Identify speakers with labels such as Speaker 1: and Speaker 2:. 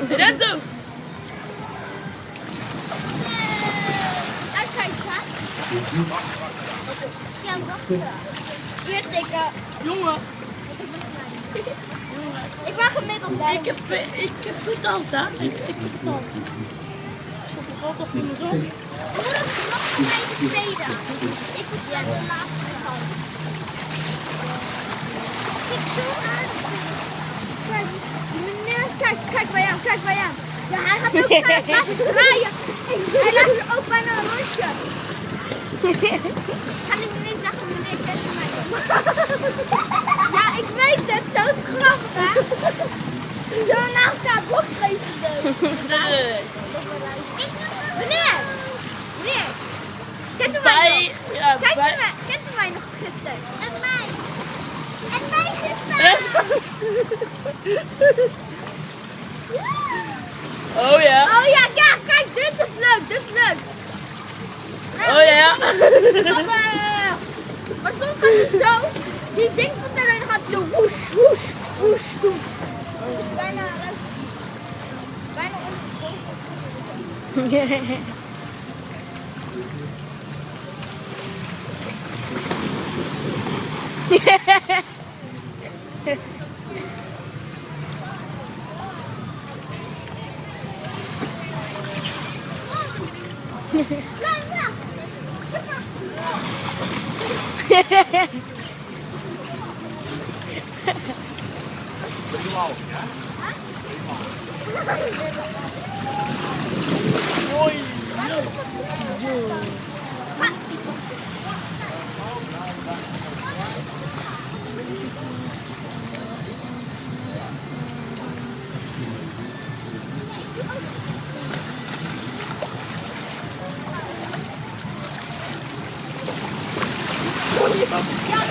Speaker 1: Renzo!
Speaker 2: Uitkijken. Ja, wacht. Eerst ik.
Speaker 1: Jongen,
Speaker 2: Ik ben gemiddeld bij.
Speaker 1: ik heb betaald, hè? Ik heb betaald. Stop nog altijd in mijn zon.
Speaker 2: Ik moet ook nog een beetje tweede. Ik moet de laatste kant. Ik zo aardig. Kijk, meneer, kijk bij hem, kijk bij hem. Ja, hij gaat ook laten draaien. Hij laat er ook bijna een rondje. Kan ik niet zeggen, meneer, kent u mij ook? Ja, ik weet het, zo is het grappig, hè? Zo naast elkaar boksracen doen.
Speaker 1: Nee.
Speaker 2: Meneer! Meneer! Kent u mij nog?
Speaker 1: Ja,
Speaker 2: Kent u mij nog gisteren? En mij! En mij gisteren!
Speaker 1: Oh ja.
Speaker 2: Oh ja, kijk, dit is leuk, dit is leuk!
Speaker 1: Oh ja.
Speaker 2: Maar soms gaat het zo, die denkt dat er dan gaat hij zo woes, woes, woes doen. Het is bijna ongelooflijk. Ja,